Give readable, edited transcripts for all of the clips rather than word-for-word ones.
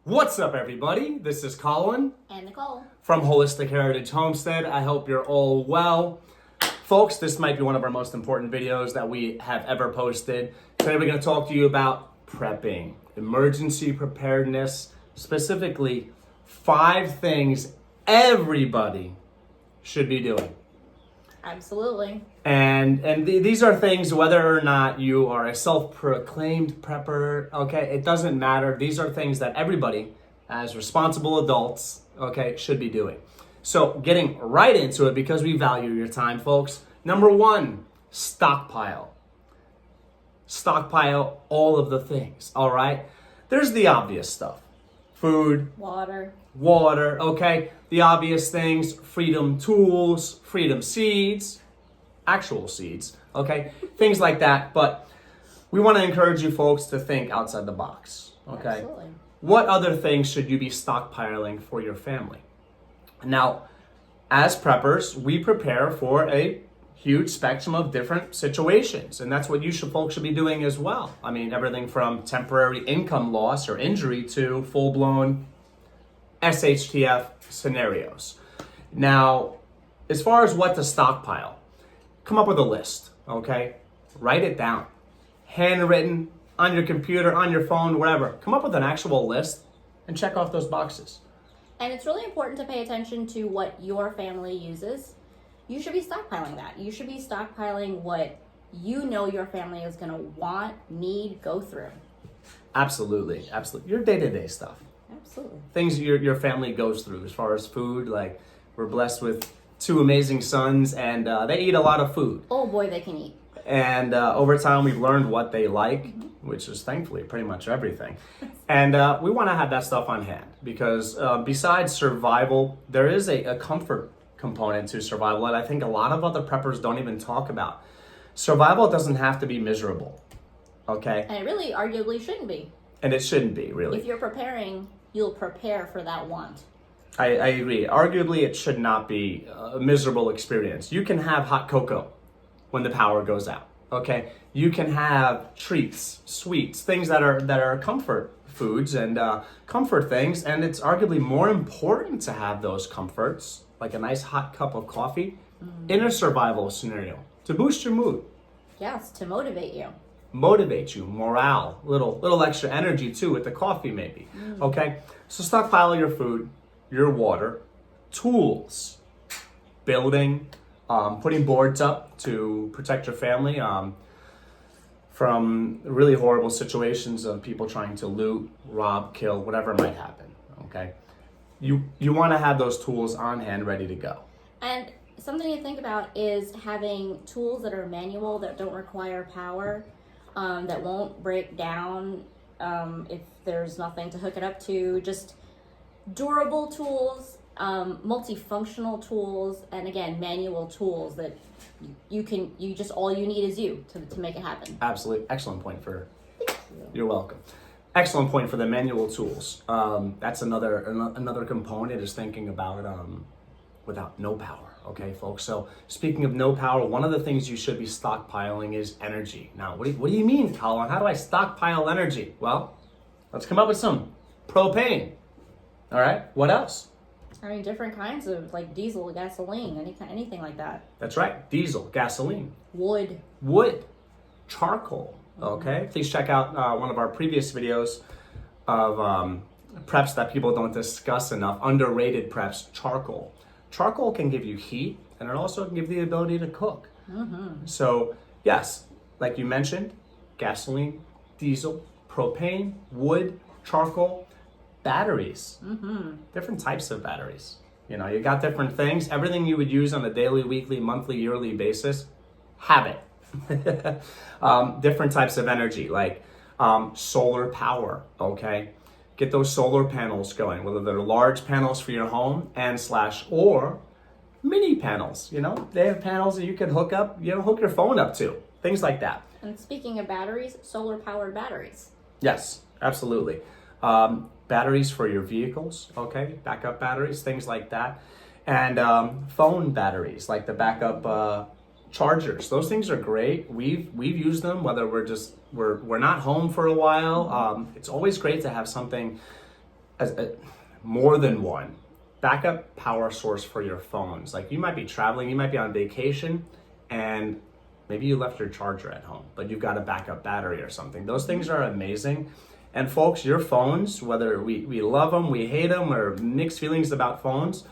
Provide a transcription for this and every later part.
What's up, everybody? This is Colin and Nicole from Holistic Heritage Homestead. I hope you're all well. Folks, this might be one of our most important videos that we have ever posted. Today we're going to talk to you about prepping, emergency preparedness, specifically 5 things everybody should be doing. Absolutely. And these are things, whether or not you are a self-proclaimed prepper, okay, it doesn't matter. These are things that everybody, as responsible adults, okay, should be doing. So getting right into it, because we value your time, folks. Number 1, stockpile. Stockpile all of the things, all right? There's the obvious stuff. Food. Water, okay? The obvious things, freedom tools, freedom seeds, actual seeds, okay? Things like that, but we want to encourage you folks to think outside the box, okay? Absolutely. What other things should you be stockpiling for your family? Now, as preppers, we prepare for a huge spectrum of different situations, and that's what folks should be doing as well. I mean, everything from temporary income loss or injury to full-blown SHTF scenarios. Now, as far as what to stockpile, come up with a list, okay? Write it down. Handwritten, on your computer, on your phone, wherever. Come up with an actual list and check off those boxes. And it's really important to pay attention to what your family uses. You should be stockpiling that. You should be stockpiling what you know your family is going to want, need, go through. Absolutely. Your day-to-day stuff. Absolutely. Things your family goes through as far as food. Like, we're blessed with 2 amazing sons, and they eat a lot of food. Oh boy, they can eat. And over time, we've learned what they like, which is thankfully pretty much everything. And we want to have that stuff on hand because besides survival, there is a comfort component to survival that I think a lot of other preppers don't even talk about. Survival doesn't have to be miserable, okay? And it really arguably shouldn't be. And it shouldn't be, really. If you're preparing, you'll prepare for that want. I agree. Arguably, it should not be a miserable experience. You can have hot cocoa when the power goes out, okay? You can have treats, sweets, things that are comfort foods and comfort things, and it's arguably more important to have those comforts, like a nice hot cup of coffee, in a survival scenario to boost your mood. Yes, to motivate you. Motivate you, morale, little extra energy too with the coffee maybe, okay? So stockpile your food, your water, tools, building, putting boards up to protect your family from really horrible situations of people trying to loot, rob, kill, whatever might happen, okay? You want to have those tools on hand ready to go. And something to think about is having tools that are manual, that don't require power, that won't break down if there's nothing to hook it up to. Just durable tools, multifunctional tools, and again, manual tools that all you need is you to make it happen. Absolutely. Excellent point you're welcome. Excellent point for the manual tools. That's another component is thinking about without no power. Okay, folks. So speaking of no power, one of the things you should be stockpiling is energy. Now, what do you mean, Colin? How do I stockpile energy? Well, let's come up with some propane. All right. What else? I mean, different kinds of like diesel, gasoline, anything like that. That's right. Diesel, gasoline, wood, charcoal. Okay. Please check out one of our previous videos of preps that people don't discuss enough. Underrated preps. Charcoal. Charcoal can give you heat, and it also can give the ability to cook. So yes, like you mentioned, gasoline, diesel, propane, wood, charcoal. Batteries, different types of batteries. You know, you got different things. Everything you would use on a daily, weekly, monthly, yearly basis, have it. Different types of energy, like solar power, okay? Get those solar panels going, whether they're large panels for your home or mini panels, you know? They have panels that you can hook your phone up to, things like that. And speaking of batteries, solar-powered batteries. Yes, absolutely. Batteries for your vehicles, okay? Backup batteries, things like that. And phone batteries, like the backup chargers. Those things are great. We've used them, whether we're not home for a while. It's always great to have something more than one backup power source for your phones. Like you might be traveling, you might be on vacation, and maybe you left your charger at home, but you've got a backup battery or something. Those things are amazing. And folks, your phones, whether we love them, we hate them, or mixed feelings about phones,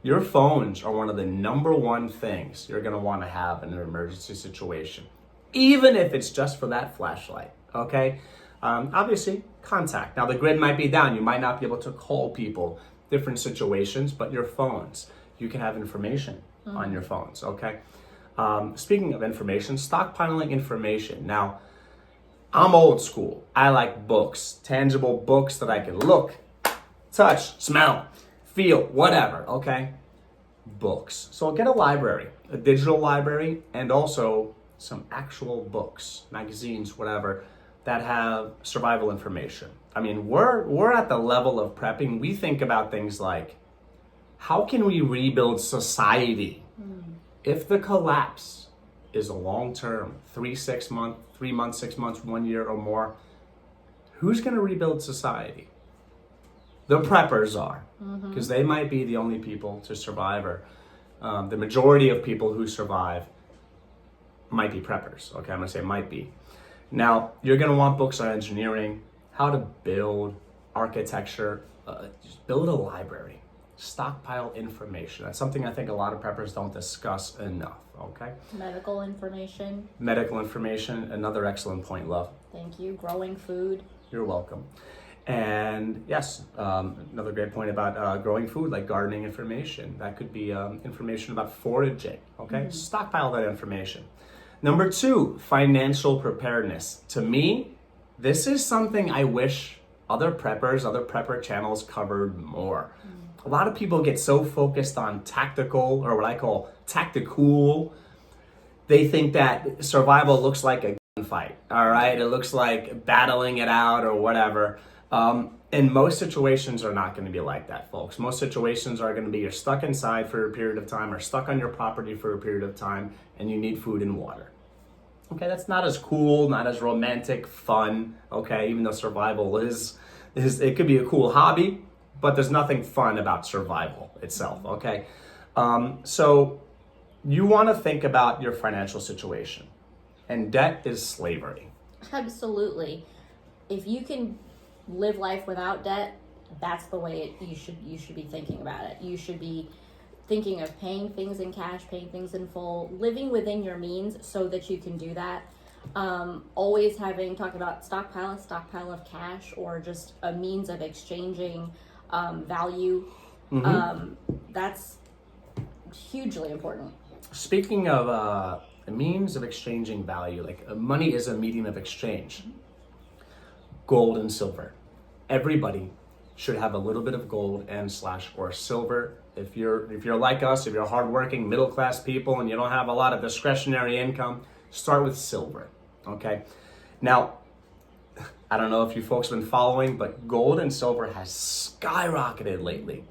your phones are one of the number one things you're gonna wanna have in an emergency situation, even if it's just for that flashlight, okay? Obviously, contact. Now the grid might be down, you might not be able to call people, different situations, but your phones, you can have information on your phones, okay? Speaking of information, stockpiling information. Now, I'm old school. I like books, tangible books that I can look, touch, smell, feel, whatever, okay? Books. So get a library, a digital library, and also some actual books, magazines, whatever, that have survival information. I mean, we're at the level of prepping. We think about things like, how can we rebuild society if the collapse is a long-term, 3 months, 6 months, 1 year or more? Who's gonna rebuild society? The preppers are, because they might be the only people to survive, or the majority of people who survive might be preppers. Okay, I'm gonna say might be. Now, you're gonna want books on engineering, how to build, architecture, just build a library, stockpile information. That's something I think a lot of preppers don't discuss enough, okay? Medical information. Medical information, another excellent point, love. Thank you. Growing food. You're welcome. And yes, another great point about growing food, like gardening information. That could be information about foraging, okay? Stockpile that information. Number 2, financial preparedness. To me, this is something I wish other preppers, other prepper channels covered more. A lot of people get so focused on tactical, or what I call tactical. They think that survival looks like a gunfight, all right? It looks like battling it out or whatever. And most situations are not going to be like that, folks. Most situations are going to be you're stuck inside for a period of time, or stuck on your property for a period of time, and you need food and water. Okay, that's not as cool, not as romantic, fun, okay? Even though survival is it could be a cool hobby, but there's nothing fun about survival itself, okay? So you want to think about your financial situation, and debt is slavery. Absolutely. If you can live life without debt, that's the way you should be thinking about it. You should be thinking of paying things in cash, paying things in full, living within your means so that you can do that. Always talking about stockpile of cash, or just a means of exchanging value. That's hugely important. Speaking of a means of exchanging value, like money is a medium of exchange. Gold and silver. Everybody should have a little bit of gold and or silver. If you're like us, if you're hardworking middle class people and you don't have a lot of discretionary income, start with silver. Okay. Now, I don't know if you folks have been following, but gold and silver has skyrocketed lately.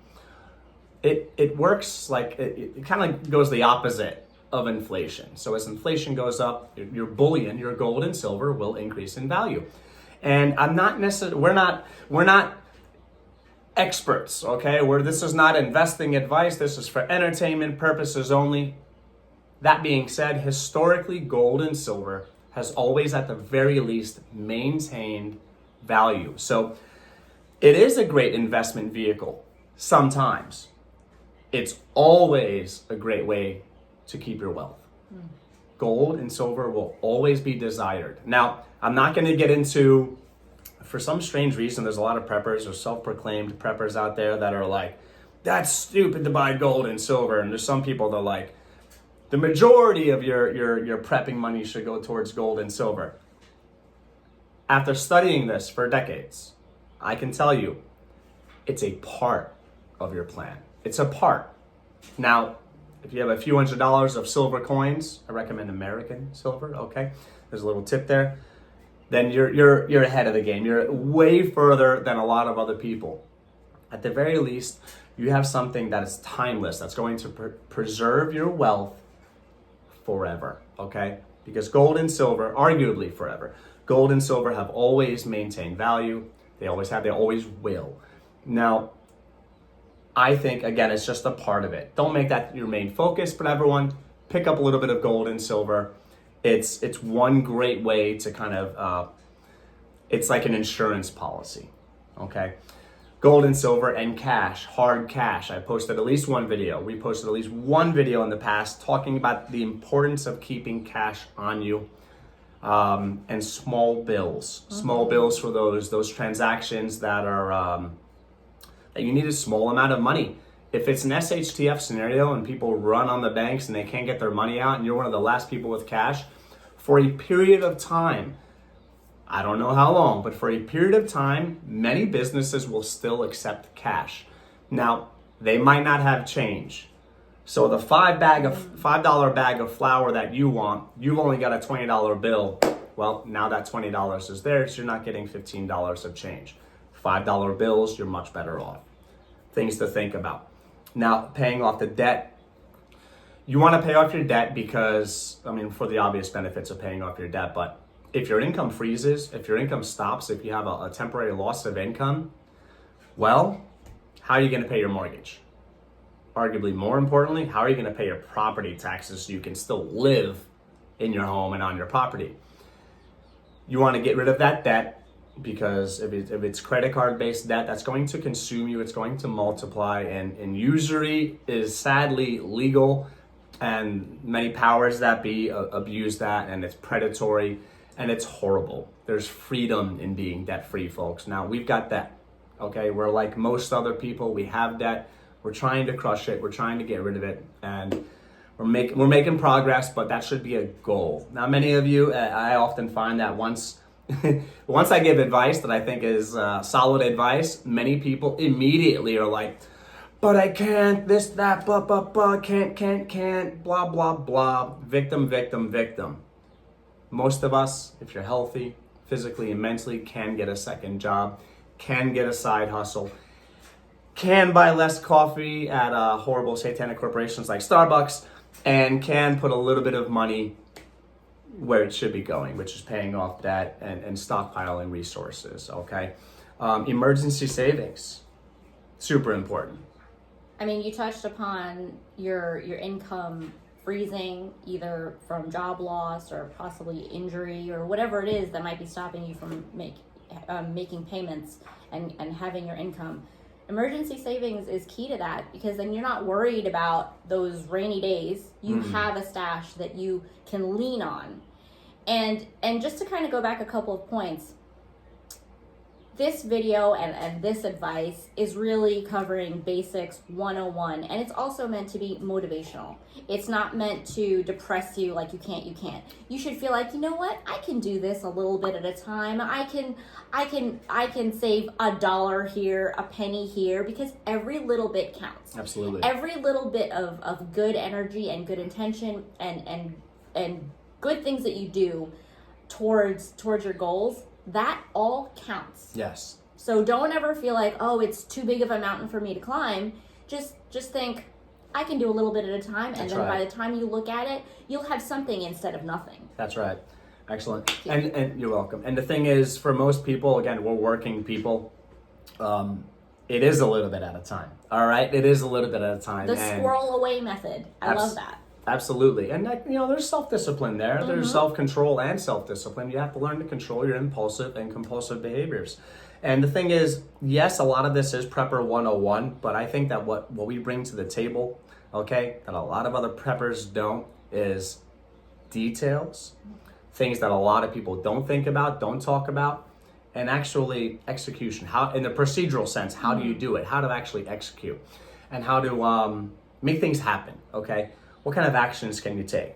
It works like it kind of goes the opposite of inflation. So as inflation goes up, your bullion, your gold and silver, will increase in value. And I'm not necessarily, we're not experts, okay? This is not investing advice. This is for entertainment purposes only. That being said, historically, gold and silver has always, at the very least, maintained value. So it is a great investment vehicle sometimes. It's always a great way to keep your wealth. Gold and silver will always be desired. Now, I'm not going to get into, for some strange reason, there's a lot of preppers or self-proclaimed preppers out there that are like, that's stupid to buy gold and silver. And there's some people that are like, the majority of your prepping money should go towards gold and silver. After studying this for decades, I can tell you, it's a part of your plan. It's a part. Now, if you have a few $100s of silver coins, I recommend American silver, okay? There's a little tip there. Then you're ahead of the game. You're way further than a lot of other people. At the very least, you have something that is timeless, that's going to preserve your wealth forever, okay? Because gold and silver, arguably forever, gold and silver have always maintained value. They always have, they always will. Now, I think, again, it's just a part of it. Don't make that your main focus, but everyone, pick up a little bit of gold and silver. It's one great way to kind of, it's like an insurance policy, okay? Gold and silver and cash, hard cash. I posted at least one video. We posted at least one video in the past talking about the importance of keeping cash on you, and small bills. Small bills for those transactions that are, that you need a small amount of money. If it's an SHTF scenario and people run on the banks and they can't get their money out and you're one of the last people with cash, for a period of time, I don't know how long, but for a period of time, many businesses will still accept cash. Now, they might not have change. So the $5 bag of flour that you want, you've only got a $20 bill. Well, now that $20 is there, so you're not getting $15 of change. $5 bills, you're much better off. Things to think about. Now, paying off the debt. You want to pay off your debt because, I mean, for the obvious benefits of paying off your debt, but if your income freezes, if your income stops, if you have a temporary loss of income, well, how are you going to pay your mortgage? Arguably more importantly, how are you going to pay your property taxes so you can still live in your home and on your property? You want to get rid of that debt, because if it's credit card based debt, that's going to consume you, it's going to multiply, and usury is sadly legal, and many powers that be abuse that, and it's predatory, and it's horrible. There's freedom in being debt free, folks. Now, we've got debt, okay? We're like most other people, we have debt, we're trying to crush it, we're trying to get rid of it, and we're making progress, but that should be a goal. Now, many of you, I often find that once I give advice that I think is solid advice, many people immediately are like, but I can't, this, that, can't, blah, blah, blah, victim. Most of us, if you're healthy, physically and mentally, can get a second job, can get a side hustle, can buy less coffee at horrible satanic corporations like Starbucks, and can put a little bit of money where it should be going, which is paying off debt and stockpiling resources, okay? Emergency savings, super important. I mean, you touched upon your income freezing, either from job loss or possibly injury or whatever it is that might be stopping you from making payments and having your income. Emergency savings is key to that, because then you're not worried about those rainy days. You have a stash that you can lean on. And just to kind of go back a couple of points, this video and this advice is really covering basics 101, and it's also meant to be motivational. It's not meant to depress you like you can't. You should feel like, you know what, I can do this a little bit at a time. I can save $1 here, a penny here, because every little bit counts. Absolutely. Every little bit of good energy and good intention and good things that you do towards your goals, that all counts. Yes. So don't ever feel like, oh, it's too big of a mountain for me to climb. Just think, I can do a little bit at a time, and then by the time you look at it, you'll have something instead of nothing. That's right. Excellent. And you're welcome. And the thing is, for most people, again, we're working people, it is a little bit at a time. All right? It is a little bit at a time. The squirrel away method. I love that. Absolutely. And there's self-discipline there. There's self-control and self-discipline. You have to learn to control your impulsive and compulsive behaviors. And the thing is, yes, a lot of this is Prepper 101, but I think that what we bring to the table, okay, that a lot of other preppers don't, is details, things that a lot of people don't think about, don't talk about, and actually execution. How, in the procedural sense, how do you do it? How to actually execute, and how to make things happen, okay? What kind of actions can you take?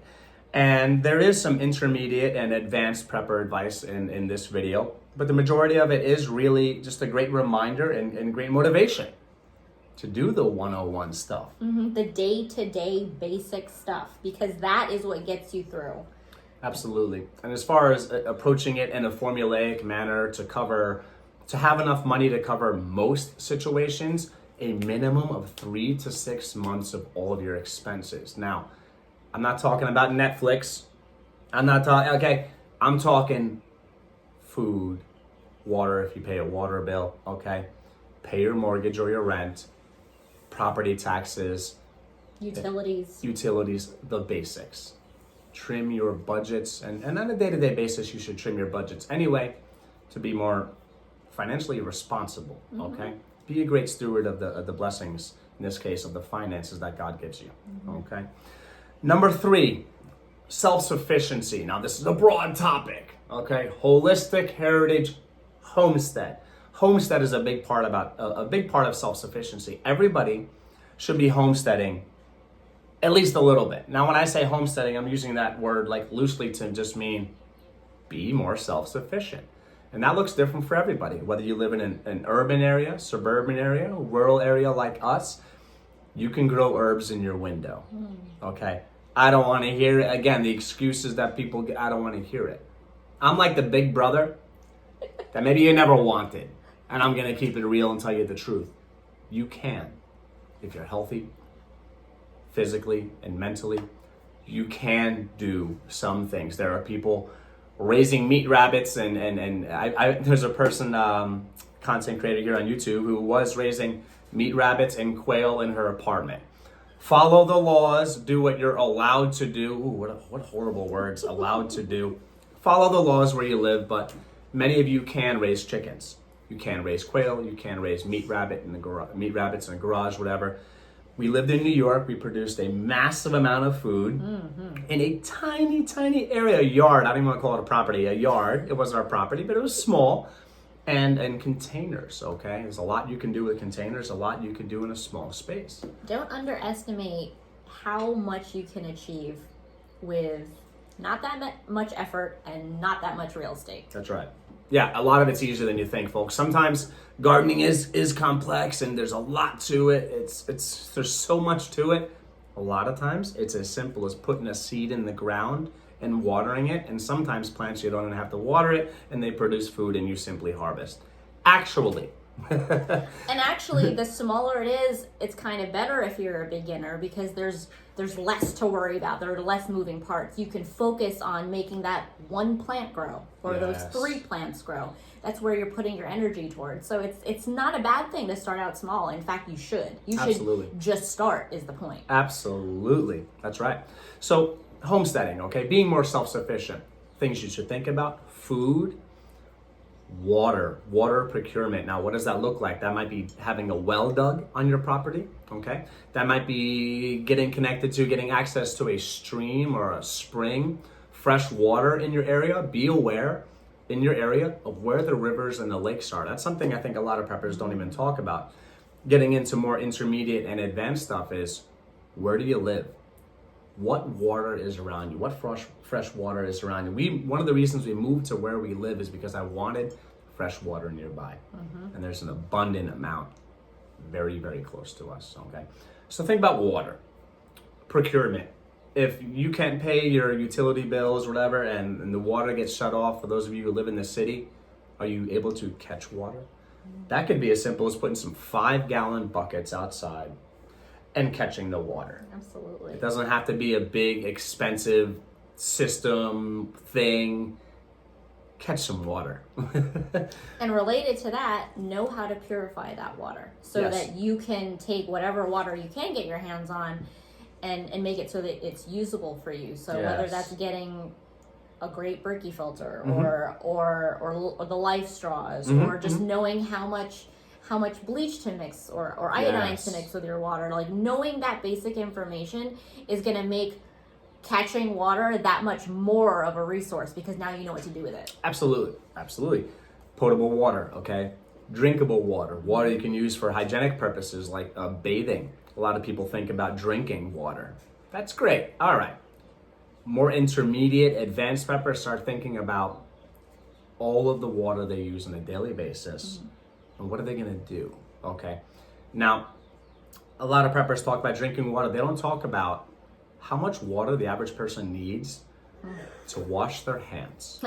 And there is some intermediate and advanced prepper advice in this video, but the majority of it is really just a great reminder and great motivation to do the 101 stuff. The day-to-day basic stuff, because that is what gets you through. Absolutely. And as far as approaching it in a formulaic manner to have enough money to cover most situations, a minimum of 3 to 6 months of all of your expenses. Now, I'm not talking about Netflix. I'm talking food, water if you pay a water bill, okay? pay your mortgage or your rent, property taxes, utilities, the basics. Trim your budgets, and on a day-to-day basis, you should trim your budgets anyway to be more financially responsible, okay? Be a great steward of the blessings, in this case, of the finances that God gives you, okay? Number 3, self-sufficiency. Now, this is a broad topic, okay? Holistic heritage homestead. Homestead is a big part of self-sufficiency. Everybody should be homesteading at least a little bit. Now, when I say homesteading, I'm using that word like loosely to just mean be more self-sufficient. And that looks different for everybody, whether you live in an urban area, suburban area, rural area like us. You can grow herbs in your window, okay? I don't want to hear it. Again, the excuses that people get, I don't want to hear it. I'm like the big brother that maybe you never wanted. And I'm going to keep it real and tell you the truth. You can. If you're healthy, physically and mentally, you can do some things. There are people raising meat rabbits, and there's a person, content creator here on YouTube, who was raising meat rabbits and quail in her apartment. Follow the laws, do what you're allowed to do. Ooh, what horrible words, allowed to do. Follow the laws where you live, but many of you can raise chickens. You can raise quail, you can raise meat rabbits in a garage, whatever. We lived in New York. We produced a massive amount of food in a tiny, tiny area, a yard. I don't even want to call it a property, a yard. It wasn't our property, but it was small. And containers, okay? There's a lot you can do with containers, a lot you can do in a small space. Don't underestimate how much you can achieve with not that much effort and not that much real estate. That's right. Yeah, a lot of it's easier than you think, folks. Sometimes gardening is complex and there's a lot to it. There's so much to it. A lot of times it's as simple as putting a seed in the ground and watering it, and sometimes plants you don't even have to water it and they produce food and you simply harvest. Actually. And actually, the smaller it is, it's kind of better if you're a beginner, because there's less to worry about. There are less moving parts. You can focus on making that one plant grow, or those 3 plants grow. That's where you're putting your energy towards. So it's not a bad thing to start out small. In fact, you should. You should just start, is the point. Absolutely. That's right. So homesteading, okay, being more self-sufficient. Things you should think about: food, water procurement. Now, what does that look like? That might be having a well dug on your property, okay? That might be getting access to a stream or a spring, fresh water in your area. Be aware in your area of where the rivers and the lakes are. That's something I think a lot of preppers don't even talk about. Getting into more intermediate and advanced stuff is, where do you live? What water is around you? What fresh water is around you? One of the reasons we moved to where we live is because I wanted fresh water nearby. And there's an abundant amount very, very close to us, okay? So think about water. Procurement. If you can't pay your utility bills or whatever, and the water gets shut off, for those of you who live in the city, are you able to catch water? That could be as simple as putting some 5-gallon buckets outside and catching the water. Absolutely. It doesn't have to be a big, expensive system thing. Catch some water. And related to that, know how to purify that water so that you can take whatever water you can get your hands on and make it so that it's usable for you. So whether that's getting a great Berkey filter or the Life straws, or just knowing how much bleach to mix or iodine to mix with your water. Like, knowing that basic information is going to make catching water that much more of a resource, because now you know what to do with it. Absolutely. Potable water, okay? Drinkable water you can use for hygienic purposes like bathing. A lot of people think about drinking water. That's great. All right. More intermediate, advanced preppers start thinking about all of the water they use on a daily basis. And what are they going to do? Okay. Now, a lot of preppers talk about drinking water. They don't talk about how much water the average person needs to wash their hands,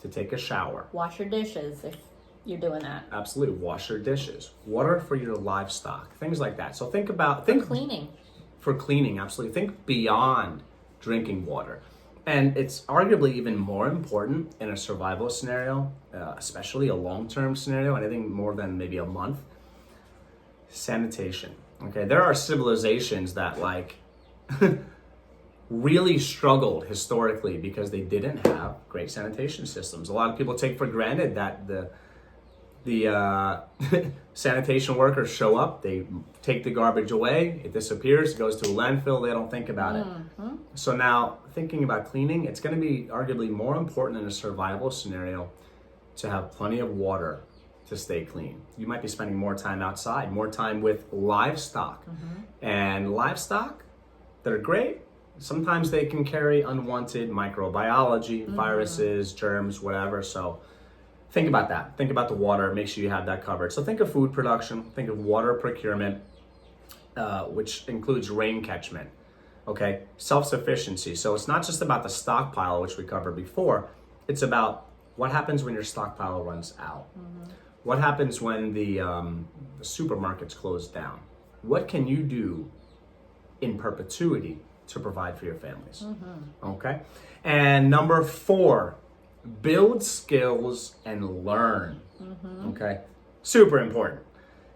to take a shower. Wash your dishes if you're doing that. Absolutely. Wash your dishes. Water for your livestock. Things like that. So think cleaning. For cleaning, absolutely. Think beyond drinking water. And it's arguably even more important in a survival scenario, especially a long-term scenario, anything more than maybe a month. Sanitation. Okay, there are civilizations that like really struggled historically because they didn't have great sanitation systems. A lot of people take for granted that the sanitation workers show up, they take the garbage away, it disappears, it goes to a landfill, they don't think about it. So now, thinking about cleaning, it's going to be arguably more important in a survival scenario to have plenty of water to stay clean. You might be spending more time outside, more time with livestock. And livestock, they're great. Sometimes they can carry unwanted microbiology, viruses, germs, whatever. So think about that. Think about the water. Make sure you have that covered. So think of food production. Think of water procurement, which includes rain catchment. Okay, self-sufficiency. So it's not just about the stockpile, which we covered before. It's about what happens when your stockpile runs out. What happens when the supermarkets close down? What can you do in perpetuity to provide for your families? Okay, and number 4, build skills and learn. Okay, super important.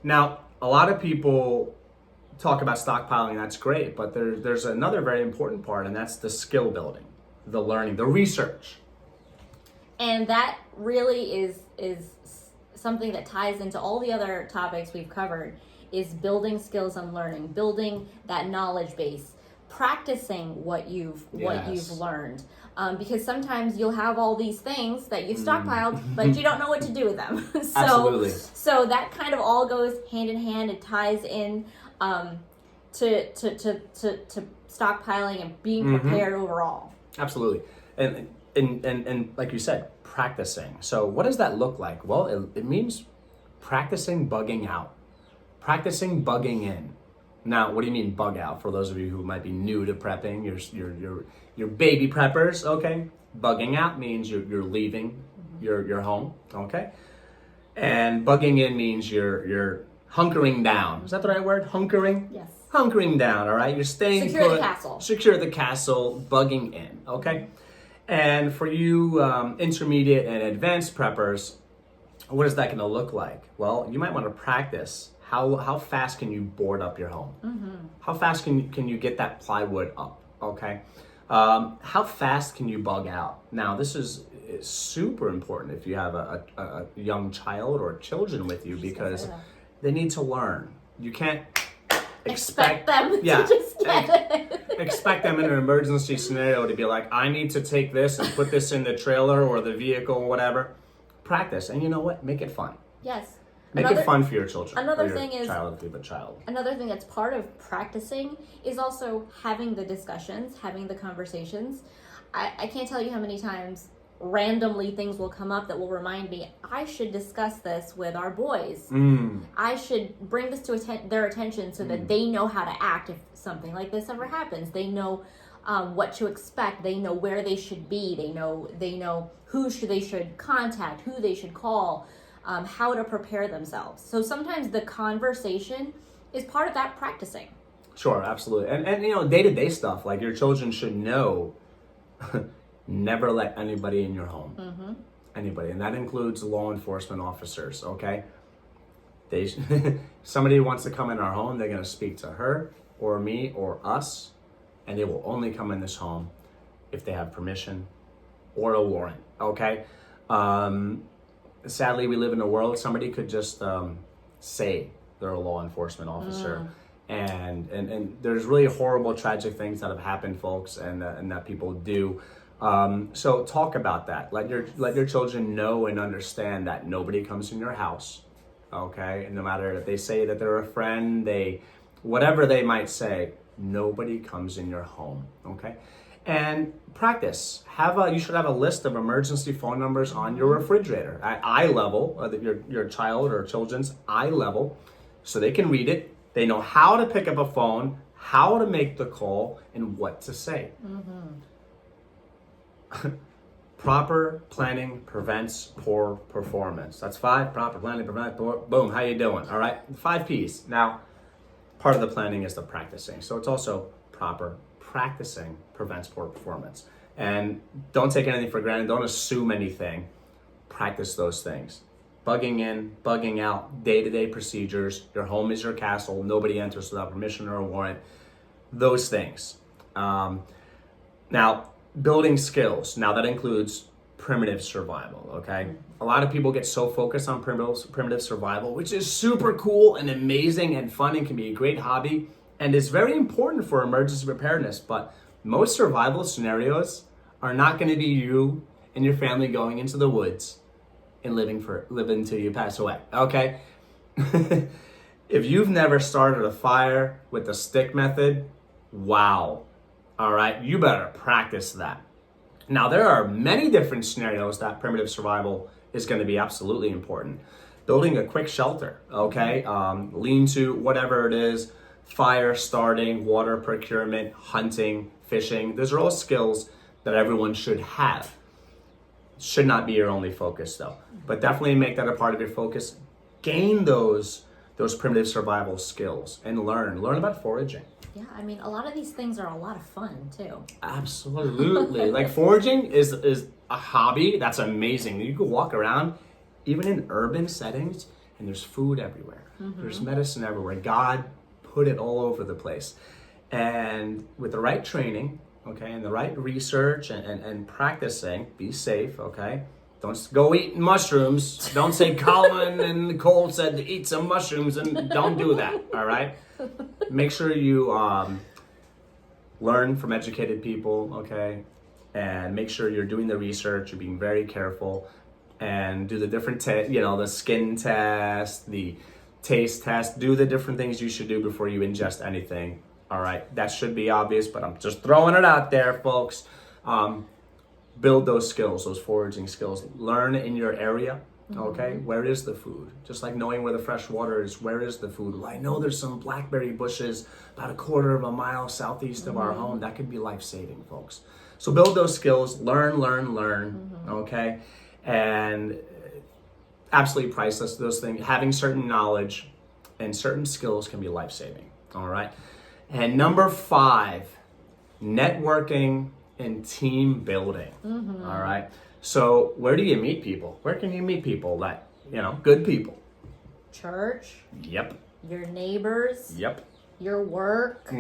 Now, a lot of people talk about stockpiling, that's great, but there's another very important part, and that's the skill building, the learning, the research. And that really is something that ties into all the other topics we've covered, is building skills and learning, building that knowledge base, practicing what you've learned. Because sometimes you'll have all these things that you've stockpiled, but you don't know what to do with them. Absolutely. So that kind of all goes hand in hand. It ties in to stockpiling and being prepared overall. Absolutely. And like you said, practicing. So what does that look like? Well, it means practicing bugging out, practicing bugging in. Now, what do you mean bug out? For those of you who might be new to prepping, you're baby preppers, okay? Bugging out means you're leaving your home, okay? And bugging in means you're hunkering down. Is that the right word? Hunkering? Yes. Hunkering down, all right? You're staying Secure put. the castle. Secure the castle, bugging in, okay? And for you intermediate and advanced preppers, what is that going to look like? Well, you might want to practice how fast can you board up your home? How fast can you get that plywood up? Okay, how fast can you bug out? Now, this is super important if you have a young child or children with you, because they need to learn. You can't expect them to just get it. Expect them in an emergency scenario to be like, I need to take this and put this in the trailer or the vehicle or whatever. Practice, and you know what? Make it fun. Yes. Make it fun for your children. Another thing is child. Another thing that's part of practicing is also having the discussions, having the conversations. I can't tell you how many times randomly things will come up that will remind me, I should discuss this with our boys. I should bring this to their attention so that they know how to act if something like this ever happens. They know what to expect. They know where they should be. They know who they should contact, who they should call, how to prepare themselves. So sometimes the conversation is part of that practicing. Sure, absolutely. And you know, day-to-day stuff, like your children should know never let anybody in your home. Anybody. And that includes law enforcement officers, okay? Somebody wants to come in our home, they're going to speak to her or me or us, and they will only come in this home if they have permission or a warrant, okay? Sadly, we live in a world, somebody could just say they're a law enforcement officer. And there's really horrible, tragic things that have happened, folks, and that people do. So talk about that. Let your children know and understand that nobody comes in your house, okay? And no matter if they say that they're a friend, whatever they might say, nobody comes in your home, okay? And practice. You should have a list of emergency phone numbers on your refrigerator at eye level, your child or children's eye level, so they can read it. They know how to pick up a phone, how to make the call, and what to say. Proper planning prevents poor performance. That's 5. Proper planning prevents poor. Boom. How you doing? All right. 5 P's. Now, part of the planning is the practicing. So it's also proper practicing prevents poor performance. And don't take anything for granted. Don't assume anything. Practice those things. bugging in, bugging out, day-to-day procedures. Your home is your castle. Nobody enters without permission or a warrant. Those things. Now, building skills. Now, that includes primitive survival, okay? A lot of people get so focused on primitive survival, which is super cool and amazing and fun and can be a great hobby and is very important for emergency preparedness. But most survival scenarios are not going to be you and your family going into the woods and living until you pass away, okay? If you've never started a fire with the stick method, wow. All right, you better practice that. Now, there are many different scenarios that primitive survival is going to be absolutely important. Building a quick shelter, okay? Lean-to, whatever it is, fire starting, water procurement, hunting, fishing. Those are all skills that everyone should have. Should not be your only focus though, but definitely make that a part of your focus. Gain those primitive survival skills and learn about foraging. Yeah, I mean, a lot of these things are a lot of fun too. Absolutely. Like foraging is a hobby that's amazing. You can walk around even in urban settings and there's food everywhere. There's medicine everywhere. God put it all over the place. And with the right training, okay, and the right research and practicing, be safe, okay? Don't go eating mushrooms. Don't say Colin and Nicole said to eat some mushrooms, and don't do that, all right? Make sure you learn from educated people, okay? And make sure you're doing the research, you're being very careful, and do the different, the skin test, the taste test, do the different things you should do before you ingest anything. All right, that should be obvious, but I'm just throwing it out there, folks. Build those skills, those foraging skills. Learn in your area, okay? Where is the food? Just like knowing where the fresh water is, where is the food? Well, I know there's some blackberry bushes about a quarter of a mile southeast of our home. That could be life-saving, folks. So build those skills, learn, okay? And absolutely priceless, those things. Having certain knowledge and certain skills can be life-saving, all right? And number 5, networking and team building. All right. So where do you meet people? Where can you meet people that, good people? Church. Yep. Your neighbors. Yep. Your work.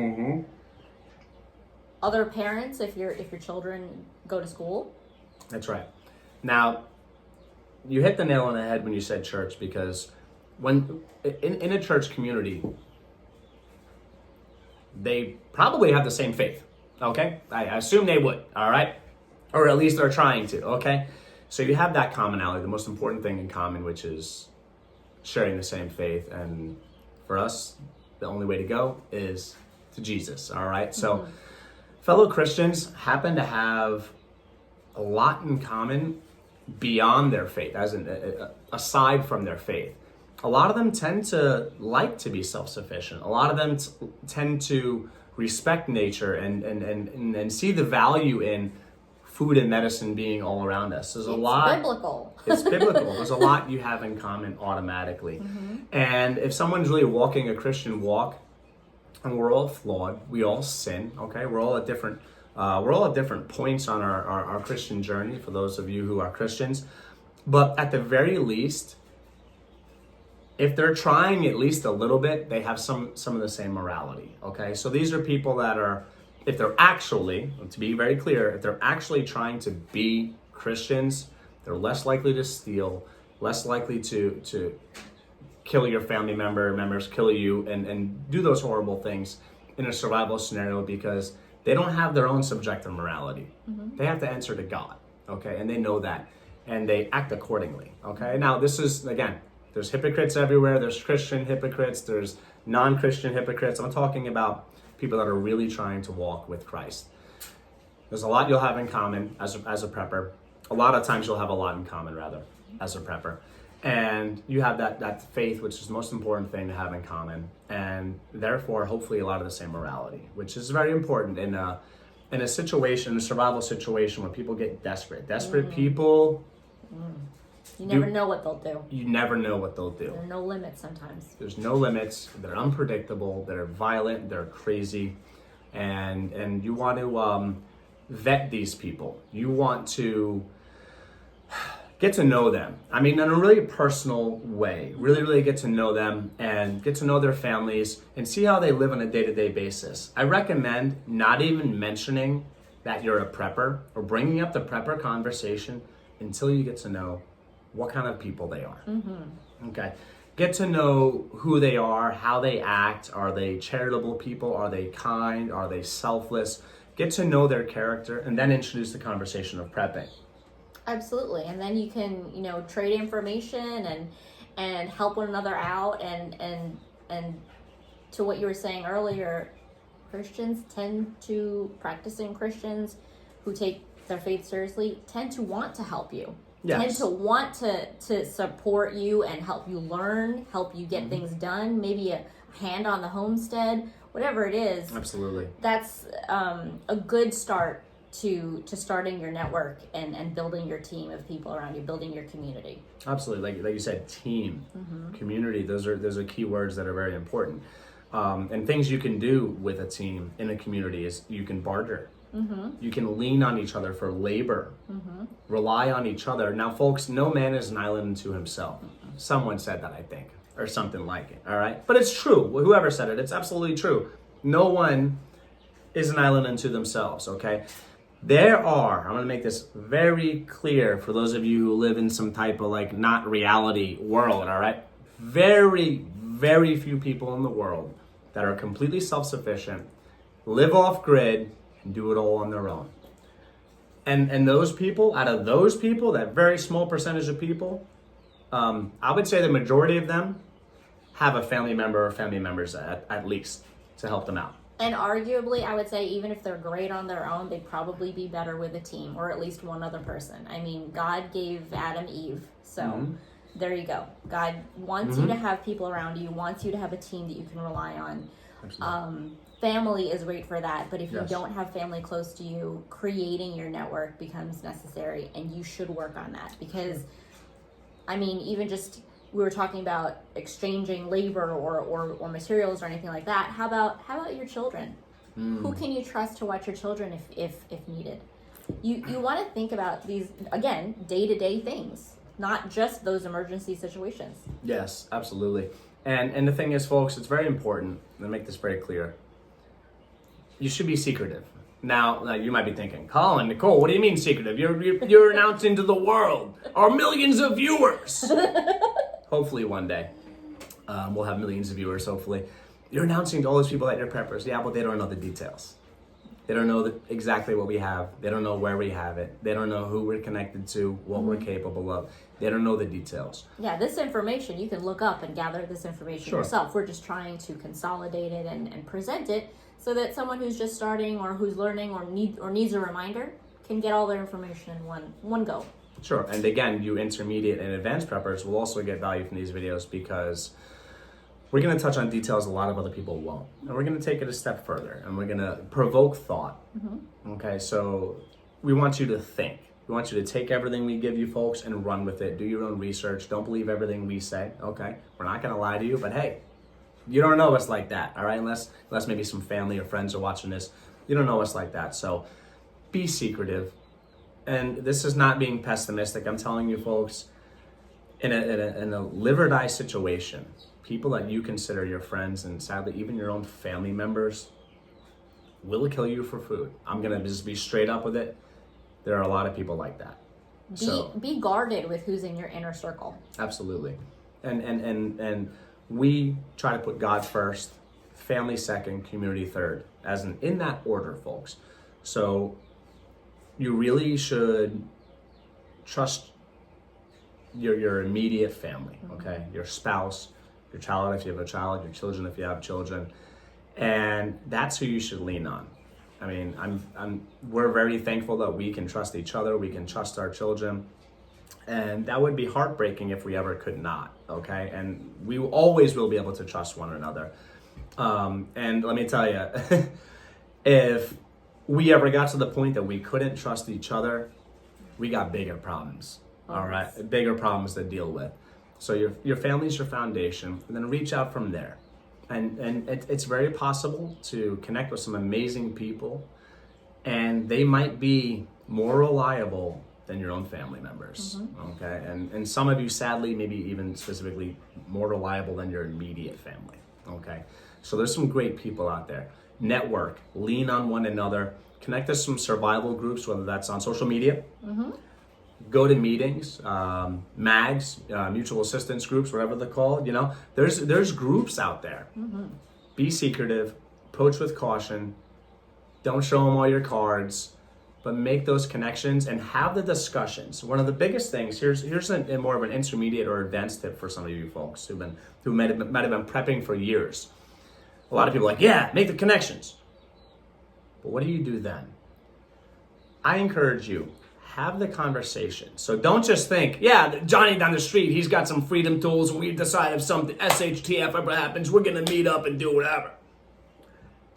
Other parents if your children go to school. That's right. Now, you hit the nail on the head when you said church, because when in a church community, they probably have the same faith, okay? I assume they would, all right? Or at least they're trying to, okay? So you have that commonality, the most important thing in common, which is sharing the same faith. And for us, the only way to go is to Jesus, all right? So fellow Christians happen to have a lot in common beyond their faith, aside from their faith. A lot of them tend to like to be self-sufficient. A lot of them tend to respect nature and see the value in food and medicine being all around us. There's a lot. It's biblical. It's biblical. There's a lot you have in common automatically. And if someone's really walking a Christian walk, and we're all flawed, we all sin, okay? We're all at different points on our Christian journey, for those of you who are Christians. But at the very least, if they're trying at least a little bit, they have some of the same morality, okay? So these are people that are, if they're actually, to be very clear, if they're actually trying to be Christians, they're less likely to steal, less likely to kill your family members, kill you, and do those horrible things in a survival scenario, because they don't have their own subjective morality. They have to answer to God, okay? And they know that, and they act accordingly, okay? Now, this is, again, there's hypocrites everywhere. There's Christian hypocrites. There's non-Christian hypocrites. I'm talking about people that are really trying to walk with Christ. There's a lot you'll have in common as a prepper. A lot of times you'll have a lot in common, rather, as a prepper. And you have that faith, which is the most important thing to have in common. And therefore, hopefully, a lot of the same morality, which is very important in a situation, a survival situation where people get desperate. Desperate people... You never know what they'll do. You never know what they'll do. There are no limits sometimes. There's no limits. They're unpredictable. They're violent. They're crazy. And you want to vet these people. You want to get to know them. I mean, in a really personal way, really get to know them and get to know their families and see how they live on a day-to-day basis. I recommend not even mentioning that you're a prepper or bringing up the prepper conversation until you get to know what kind of people they are. Okay. Get to know who they are, how they act. Are they charitable people? Are they kind? Are they selfless? Get to know their character and then introduce the conversation of prepping. Absolutely. And then you can, trade information and help one another out and to what you were saying earlier, practicing Christians who take their faith seriously tend to want to help you. Yes. Tend to want to support you and help you learn, help you get things done, maybe a hand on the homestead, whatever it is. Absolutely. That's a good start to starting your network and building your team of people around you, building your community. Absolutely. Like you said, team, community, those are key words that are very important. And things you can do with a team in a community is you can barter. You can lean on each other for labor, rely on each other. Now, folks, no man is an island unto himself. Someone said that, I think, or something like it, all right? But it's true. Whoever said it, it's absolutely true. No one is an island unto themselves, okay? I'm going to make this very clear for those of you who live in some type of not reality world, all right? Very, very few people in the world that are completely self-sufficient, live off grid, and do it all on their own. And those people, out of those people, that very small percentage of people, I would say the majority of them have a family member or family members at least to help them out. And arguably, I would say even if they're great on their own, they'd probably be better with a team or at least one other person. I mean, God gave Adam Eve, so there you go. God wants you to have people around you, wants you to have a team that you can rely on. Absolutely. Family is great for that, but if you don't have family close to you, creating your network becomes necessary, and you should work on that because, I mean, even just we were talking about exchanging labor or materials or anything like that. How about your children? Who can you trust to watch your children if needed? You want to think about these, again, day-to-day things, not just those emergency situations. Yes, absolutely. And the thing is, folks, it's very important to make this very clear. You should be secretive. Now, you might be thinking, Colin, Nicole, what do you mean secretive? You're announcing to the world, our millions of viewers. Hopefully one day, we'll have millions of viewers, hopefully. You're announcing to all those people that you're preppers. Yeah, but they don't know the details. They don't know exactly what we have. They don't know where we have it. They don't know who we're connected to, what we're capable of. They don't know the details. Yeah, this information, you can look up and gather this information yourself. We're just trying to consolidate it and present it so that someone who's just starting or who's learning or needs a reminder can get all their information in one go. Sure, and again, you intermediate and advanced preppers will also get value from these videos because we're going to touch on details a lot of other people won't. And we're going to take it a step further, and we're going to provoke thought. Okay, so we want you to think. We want you to take everything we give you, folks, and run with it. Do your own research. Don't believe everything we say, okay? We're not going to lie to you, but hey, you don't know us like that, all right? Unless maybe some family or friends are watching this. You don't know us like that, so be secretive. And this is not being pessimistic. I'm telling you, folks, in a live or die situation, people that you consider your friends and sadly even your own family members will kill you for food. I'm gonna just be straight up with it. There are a lot of people like that. Be guarded with who's in your inner circle. Absolutely. And we try to put God first, family second, community third, in that order, folks. So you really should trust your immediate family, okay? Your spouse, your child if you have a child, your children if you have children, and that's who you should lean on. I mean, we're very thankful that we can trust each other, we can trust our children, and that would be heartbreaking if we ever could not, okay? And we always will be able to trust one another. And let me tell you, if we ever got to the point that we couldn't trust each other, we got bigger problems, all right? Bigger problems to deal with. So your family's your foundation, and then reach out from there. And it's very possible to connect with some amazing people, and they might be more reliable than your own family members, okay? And some of you, sadly, maybe even specifically more reliable than your immediate family, okay? So there's some great people out there. Network, lean on one another, connect to some survival groups, whether that's on social media, go to meetings, MAGs, mutual assistance groups, whatever they're called, you know, there's groups out there. Be secretive, approach with caution, don't show them all your cards, but make those connections and have the discussions. One of the biggest things, here's more of an intermediate or advanced tip for some of you folks who might have been prepping for years. A lot of people are like, yeah, make the connections. But what do you do then? I encourage you, have the conversation. So don't just think, yeah, Johnny down the street, he's got some freedom tools, and we decide if something SHTF ever happens, we're gonna meet up and do whatever.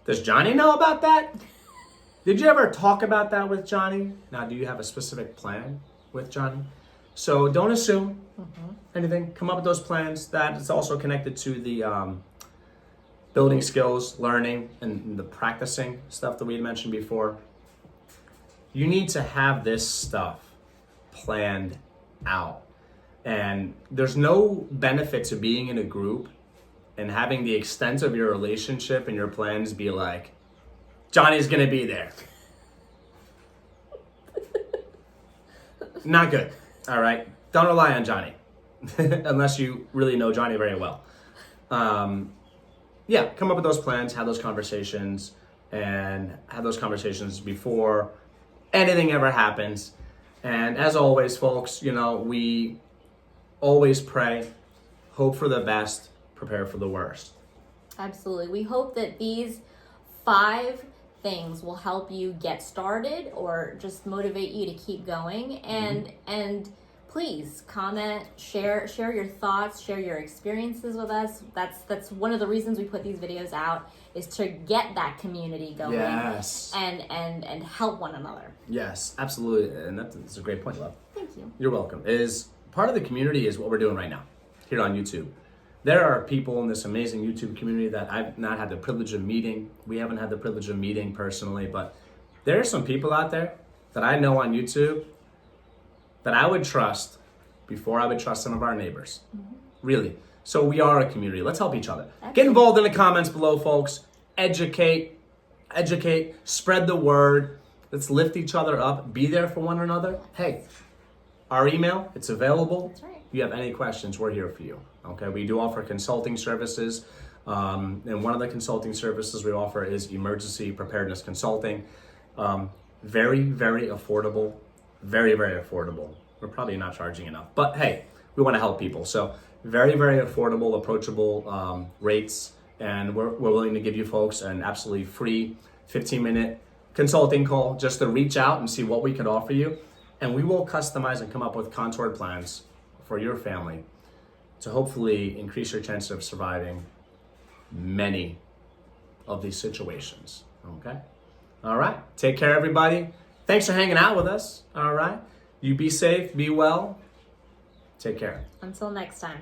Does Johnny know about that? Did you ever talk about that with Johnny? Now, do you have a specific plan with Johnny? So don't assume anything. Come up with those plans. That is also connected to the building skills, learning, and the practicing stuff that we had mentioned before. You need to have this stuff planned out. And there's no benefit to being in a group and having the extent of your relationship and your plans be like, Johnny's gonna be there. Not good, all right? Don't rely on Johnny, unless you really know Johnny very well. Yeah, come up with those plans, have those conversations, and have those conversations before anything ever happens. And as always, folks, you know, we always pray, hope for the best, prepare for the worst. Absolutely. We hope that these 5 things will help you get started or just motivate you to keep going. And please comment, share your thoughts, share your experiences with us. That's one of the reasons we put these videos out, is to get that community going. Yes. And help one another. Yes, absolutely. And that's a great point, love. Thank you. You're welcome. Part of the community is what we're doing right now here on YouTube. There are people in this amazing YouTube community that I've not had the privilege of meeting. We haven't had the privilege of meeting personally, but there are some people out there that I know on YouTube that I would trust before I would trust some of our neighbors. Really. So we are a community. Let's help each other. Absolutely. Get involved in the comments below, folks. Educate, spread the word. Let's lift each other up. Be there for one another. Hey, our email, it's available. That's right. If you have any questions, we're here for you. Okay, we do offer consulting services. And one of the consulting services we offer is emergency preparedness consulting. Very, very affordable. Very, very affordable. We're probably not charging enough, but hey, we want to help people. So very, very affordable, approachable rates. And we're willing to give you folks an absolutely free 15-minute consulting call just to reach out and see what we could offer you. And we will customize and come up with contoured plans for your family to hopefully increase your chance of surviving many of these situations, okay? All right, take care, everybody. Thanks for hanging out with us, all right? You be safe, be well. Take care. Until next time.